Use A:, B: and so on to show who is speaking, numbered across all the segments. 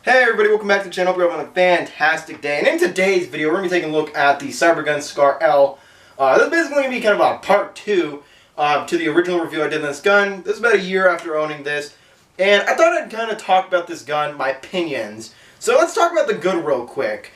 A: Hey everybody, welcome back to the channel. Hope you're having a fantastic day. And in today's video, we're going to be taking a look at the Cybergun Scar L. This is basically going to be kind of a part 2 to the original review I did on this gun. This is about a year after owning this. And I thought I'd kind of talk about this gun, my opinions. So let's talk about the good real quick.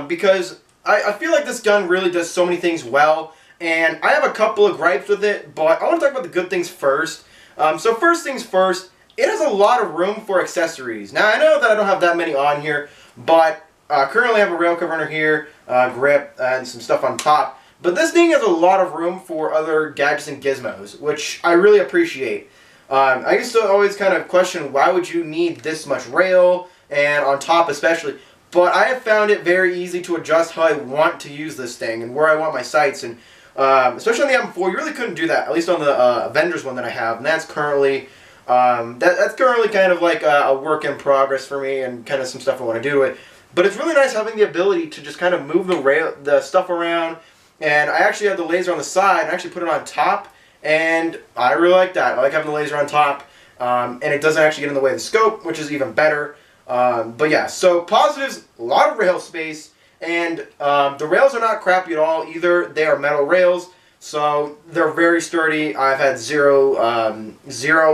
A: Because I feel like this gun really does so many things well. And I have a couple of gripes with it, but I want to talk about the good things first. So first things first. It has a lot of room for accessories. Now, I know that I don't have that many on here, but currently I have a rail cover under here, grip, and some stuff on top. But this thing has a lot of room for other gadgets and gizmos, which I really appreciate. I used to always kind of question, why would you need this much rail, and on top especially. But I have found it very easy to adjust how I want to use this thing, and where I want my sights. And especially on the M4, you really couldn't do that, at least on the Avengers one that I have, and that's currently... that's currently kind of like a work in progress for me, and kind of some stuff I want to do with it. But it's really nice having the ability to just kind of move the stuff around. And I actually have the laser on the side and actually put it on top, and I really like that. I like having the laser on top, and it doesn't actually get in the way of the scope, which is even better. But yeah, so positives: a lot of rail space, and the rails are not crappy at all either. They are metal rails. So they're very sturdy. I've had zero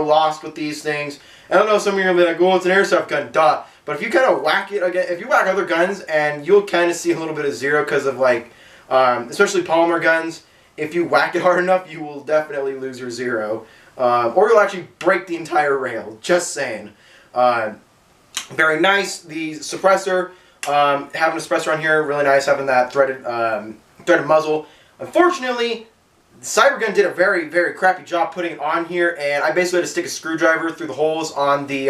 A: lost with these things. I don't know, some of you are going to be like, well, it's an airsoft gun, duh. But if you kind of whack it again, if you whack other guns, and you'll kind of see a little bit of zero because of like, especially polymer guns, if you whack it hard enough, you will definitely lose your zero. Or you'll actually break the entire rail, just saying. Very nice. The suppressor, having a suppressor on here, really nice having that threaded muzzle. Unfortunately, Cybergun did a very, very crappy job putting it on here, and I basically had to stick a screwdriver through the holes on the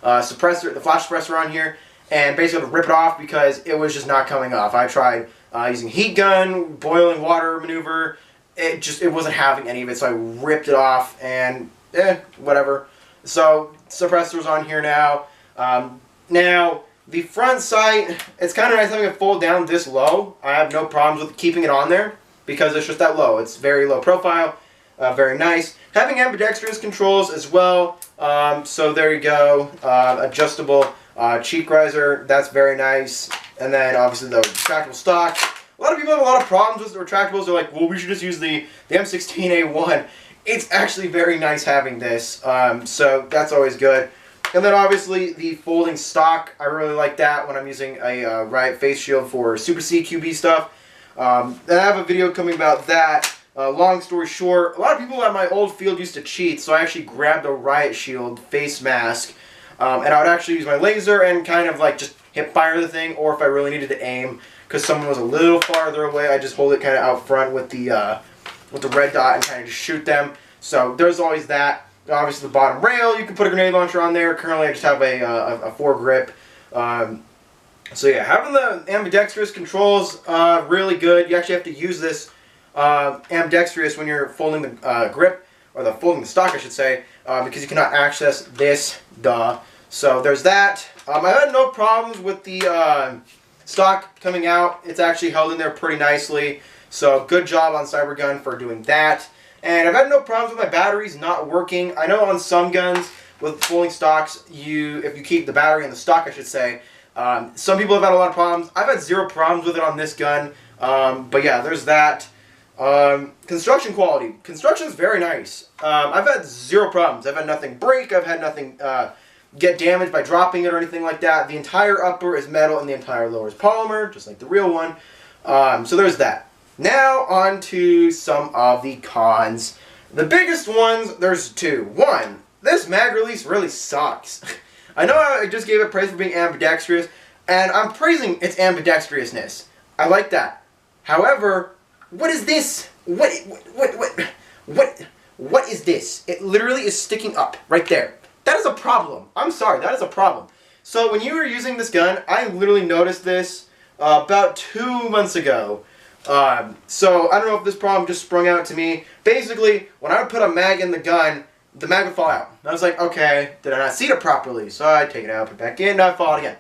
A: suppressor, the flash suppressor on here, and basically had to rip it off because it was just not coming off. I tried using heat gun, boiling water maneuver, it wasn't having any of it, so I ripped it off, and whatever. So suppressor's on here now. Now the front sight, it's kind of nice having it fold down this low. I have no problems with keeping it on there, because it's just that low. It's very low profile, very nice. Having ambidextrous controls as well, so there you go. Adjustable cheek riser, that's very nice. And then obviously the retractable stock. A lot of people have a lot of problems with the retractables. They're like, well, we should just use the M16A1. It's actually very nice having this, so that's always good. And then obviously the folding stock, I really like that when I'm using a Riot face shield for Super CQB stuff. And I have a video coming about that. Long story short, a lot of people at my old field used to cheat, so I actually grabbed a Riot Shield face mask, and I would actually use my laser and kind of like just hip fire the thing, or if I really needed to aim because someone was a little farther away, I just hold it kind of out front with the red dot and kind of just shoot them. So there's always that. Obviously the bottom rail, you can put a grenade launcher on there. Currently I just have a foregrip. So yeah, having the ambidextrous controls, really good. You actually have to use this ambidextrous when you're folding the grip, or folding the stock I should say, because you cannot access this, So there's that. I had no problems with the stock coming out. It's actually held in there pretty nicely. So good job on Cybergun for doing that. And I've had no problems with my batteries not working. I know on some guns with folding stocks, if you keep the battery in the stock I should say, some people have had a lot of problems. I've had zero problems with it on this gun. But yeah, there's that. Construction quality. Construction is very nice. I've had zero problems. I've had nothing break. I've had nothing get damaged by dropping it or anything like that. The entire upper is metal and the entire lower is polymer, just like the real one. So there's that. Now on to some of the cons. The biggest ones, there's two. One, this mag release really sucks. I know I just gave it praise for being ambidextrous, and I'm praising its ambidextrousness. I like that. However, what is this? What is this? It literally is sticking up right there. That is a problem. I'm sorry, that is a problem. So when you were using this gun, I literally noticed this about 2 months ago. So I don't know if this problem just sprung out to me. Basically, when I would put a mag in the gun, the mag would fall out. And I was like, okay, did I not seat it properly? So I'd take it out, put it back in, now it fall out again.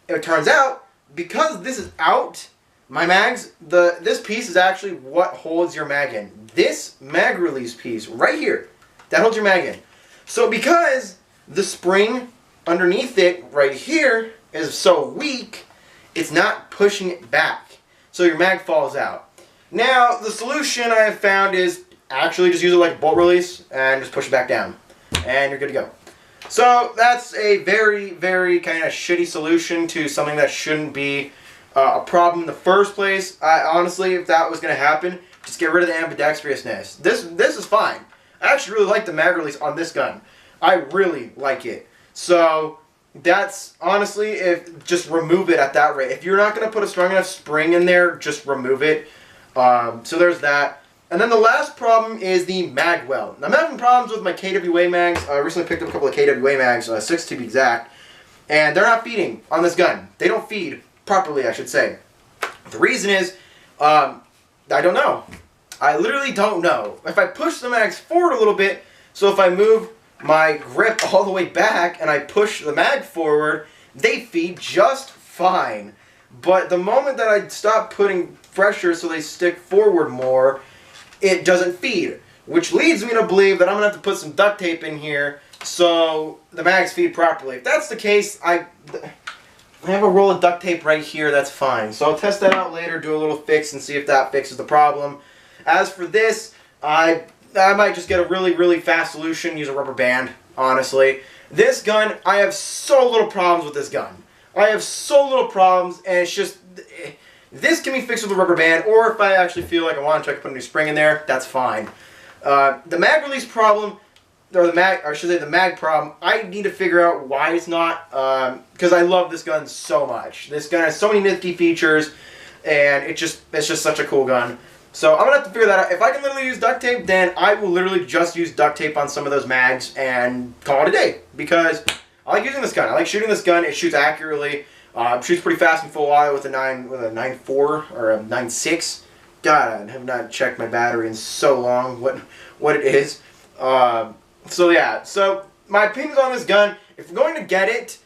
A: It turns out, because this is out, my mags, this piece is actually what holds your mag in. This mag release piece right here, that holds your mag in. So because the spring underneath it right here is so weak, it's not pushing it back. So your mag falls out. Now, the solution I have found is actually just use it like a bolt release and just push it back down. And you're good to go. So that's a very, very kind of shitty solution to something that shouldn't be a problem in the first place. Honestly, if that was going to happen, just get rid of the ambidextrousness. This is fine. I actually really like the mag release on this gun. I really like it. So that's honestly, just remove it at that rate. If you're not going to put a strong enough spring in there, just remove it. So there's that. And then the last problem is the mag well. Now, I'm having problems with my KWA mags. I recently picked up a couple of KWA mags, 6 to be exact, and they're not feeding on this gun. They don't feed properly, I should say. The reason is, I don't know. I literally don't know. If I push the mags forward a little bit, so if I move my grip all the way back and I push the mag forward, they feed just fine. But the moment that I stop putting pressure so they stick forward more, it doesn't feed, which leads me to believe that I'm going to have to put some duct tape in here so the mags feed properly. If that's the case, I have a roll of duct tape right here, that's fine. So I'll test that out later, do a little fix, and see if that fixes the problem. As for this, I might just get a really, really fast solution, use a rubber band, honestly. This gun, I have so little problems with this gun. I have so little problems, and it's just... This can be fixed with a rubber band, or if I actually feel like I want to, I can put a new spring in there, that's fine. The mag release problem, or the mag problem, I need to figure out why it's not, because I love this gun so much. This gun has so many nifty features, and it's just such a cool gun. So I'm going to have to figure that out. If I can literally use duct tape, then I will literally just use duct tape on some of those mags and call it a day, because I like using this gun. I like shooting this gun. It shoots accurately. Shoots pretty fast in full auto with a 9.4 or a 9.6. God, I have not checked my battery in so long. What it is. So yeah. So my opinions on this gun: if you're going to get it,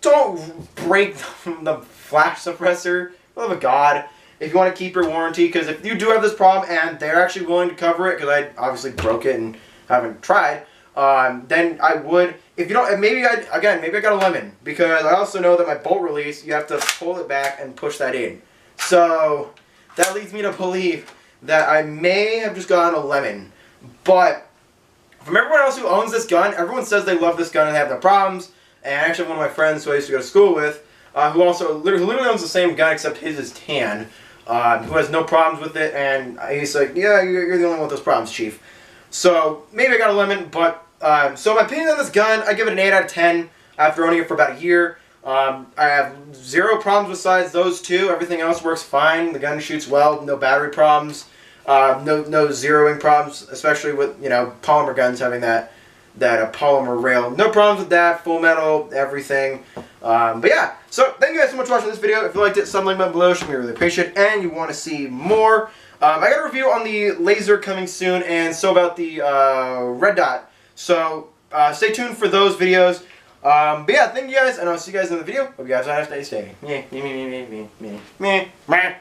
A: don't break the flash suppressor. For the love of God. If you want to keep your warranty, because if you do have this problem and they're actually willing to cover it, because I obviously broke it and haven't tried. Then I would, if you don't, maybe I got a lemon, because I also know that my bolt release, you have to pull it back and push that in. So that leads me to believe that I may have just gotten a lemon. But from everyone else who owns this gun, everyone says they love this gun and they have no problems. And actually one of my friends who I used to go to school with, who literally owns the same gun except his is tan, who has no problems with it, and he's like, yeah, you're the only one with those problems, Chief. So maybe I got a lemon, but so my opinion on this gun, I give it an 8 out of 10 after owning it for about a year. I have zero problems besides those two. Everything else works fine. The gun shoots well, no battery problems, no zeroing problems, especially with, you know, polymer guns having that polymer rail. No problems with that, full metal, everything. But yeah, so thank you guys so much for watching this video. If you liked it, something down below, should be really appreciated, and you want to see more. I got a review on the laser coming soon, and so about the red dot. So stay tuned for those videos. But yeah, thank you guys, and I'll see you guys in the video. Hope you guys have a nice day. Meh.